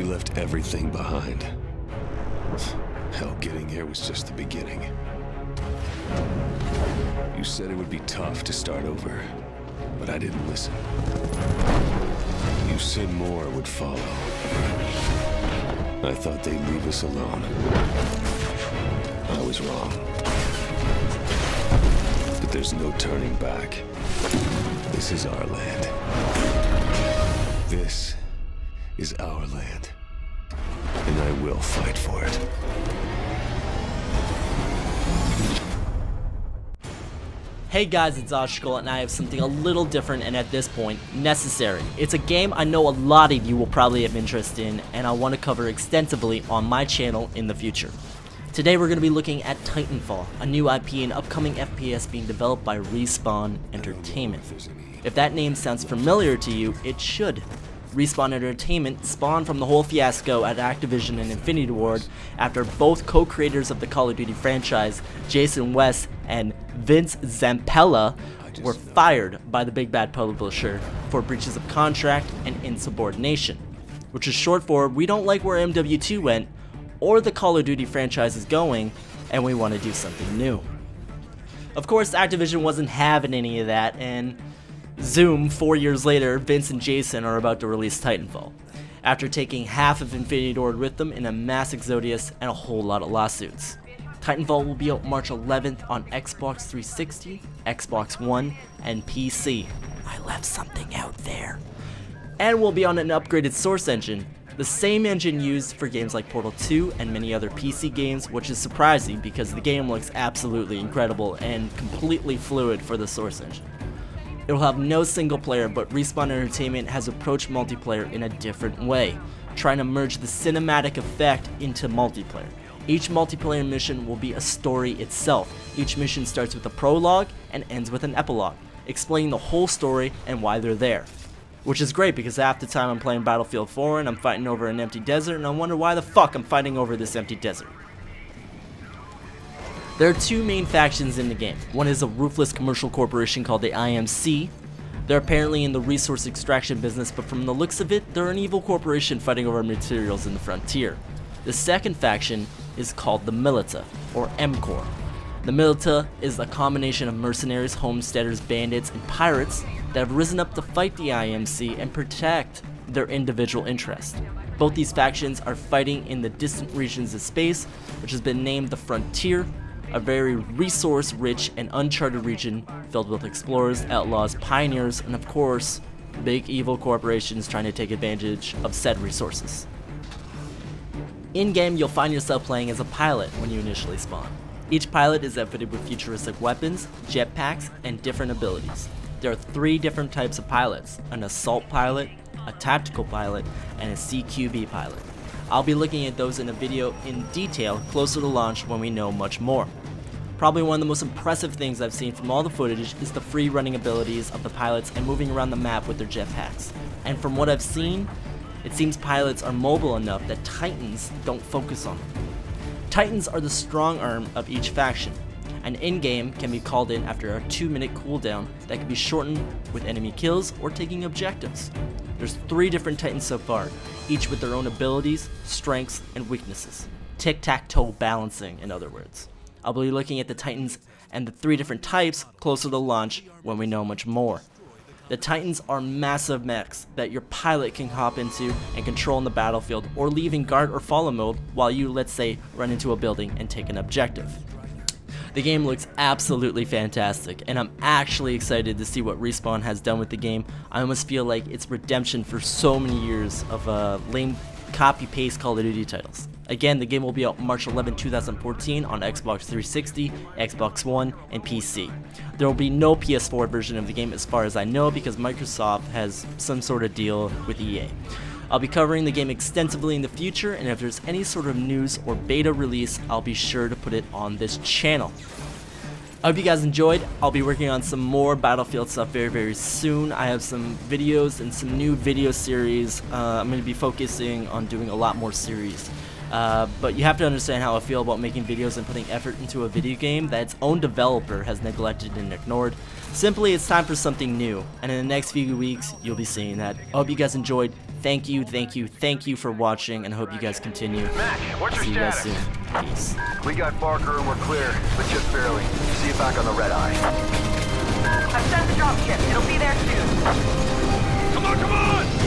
left everything behind. Hell, getting here was just the beginning. You said it would be tough to start over, but I didn't listen. You said more would follow. I thought they'd leave us alone. I was wrong. But there's no turning back. This is our land. This is our land. And I will fight for it. Hey guys, it's OSHRILKAL, and I have something a little different and at this point, necessary. It's a game I know a lot of you will probably have interest in, and I want to cover extensively on my channel in the future. Today we're going to be looking at Titanfall, a new IP and upcoming FPS being developed by Respawn Entertainment. If that name sounds familiar to you, it should. Respawn Entertainment spawned from the whole fiasco at Activision and Infinity Ward after both co-creators of the Call of Duty franchise, Jason West and Vince Zampella, were fired by the big bad publisher for breaches of contract and insubordination, which is short for we don't like where MW2 went or the Call of Duty franchise is going, and we want to do something new. Of course, Activision wasn't having any of that, and Zoom, 4 years later, Vince and Jason are about to release Titanfall, after taking half of Infinity Ward with them in a mass exodus and a whole lot of lawsuits. Titanfall will be out March 11th on Xbox 360, Xbox One, and PC. I left something out there. And will be on an upgraded Source engine, the same engine used for games like Portal 2 and many other PC games, which is surprising because the game looks absolutely incredible and completely fluid for the Source engine. It will have no single player, but Respawn Entertainment has approached multiplayer in a different way, trying to merge the cinematic effect into multiplayer. Each multiplayer mission will be a story itself. Each mission starts with a prologue and ends with an epilogue, explaining the whole story and why they're there. Which is great because half the time I'm playing Battlefield 4 and I'm fighting over an empty desert and I wonder why the fuck I'm fighting over this empty desert. There are two main factions in the game. One is a ruthless commercial corporation called the IMC. They're apparently in the resource extraction business, but from the looks of it, they're an evil corporation fighting over materials in the frontier. The second faction is called the Milita, or M-Corps. The Milita is a combination of mercenaries, homesteaders, bandits, and pirates that have risen up to fight the IMC and protect their individual interests. Both these factions are fighting in the distant regions of space, which has been named the Frontier, a very resource-rich and uncharted region filled with explorers, outlaws, pioneers, and of course, big evil corporations trying to take advantage of said resources. In-game, you'll find yourself playing as a pilot when you initially spawn. Each pilot is outfitted with futuristic weapons, jetpacks, and different abilities. There are 3 different types of pilots: an assault pilot, a tactical pilot, and a CQB pilot. I'll be looking at those in a video in detail closer to launch when we know much more. Probably one of the most impressive things I've seen from all the footage is the free running abilities of the pilots and moving around the map with their jetpacks. And from what I've seen, it seems pilots are mobile enough that Titans don't focus on them. Titans are the strong arm of each faction, and in-game can be called in after a 2-minute cooldown that can be shortened with enemy kills or taking objectives. There's 3 different Titans so far, each with their own abilities, strengths, and weaknesses. Tic-tac-toe balancing, in other words. I'll be looking at the Titans and the 3 different types closer to launch when we know much more. The Titans are massive mechs that your pilot can hop into and control on the battlefield or leave in guard or follow mode while you, let's say, run into a building and take an objective. The game looks absolutely fantastic, and I'm actually excited to see what Respawn has done with the game. I almost feel like it's redemption for so many years of lame copy-paste Call of Duty titles. Again, the game will be out March 11, 2014 on Xbox 360, Xbox One, and PC. There will be no PS4 version of the game as far as I know because Microsoft has some sort of deal with EA. I'll be covering the game extensively in the future, and if there's any sort of news or beta release, I'll be sure to put it on this channel. I hope you guys enjoyed. I'll be working on some more Battlefield stuff very soon. I have some videos and some new video series. I'm going to be focusing on doing a lot more series. But you have to understand how I feel about making videos and putting effort into a video game that its own developer has neglected and ignored. Simply, it's time for something new, and in the next few weeks, you'll be seeing that. I hope you guys enjoyed. Thank you for watching, and I hope you guys continue. Mac, what's your See you guys soon. status? Peace. We got Barker and we're clear, but just barely. See you back on the Red Eye. I've sent the dropship. It'll be there soon. Come on, come on!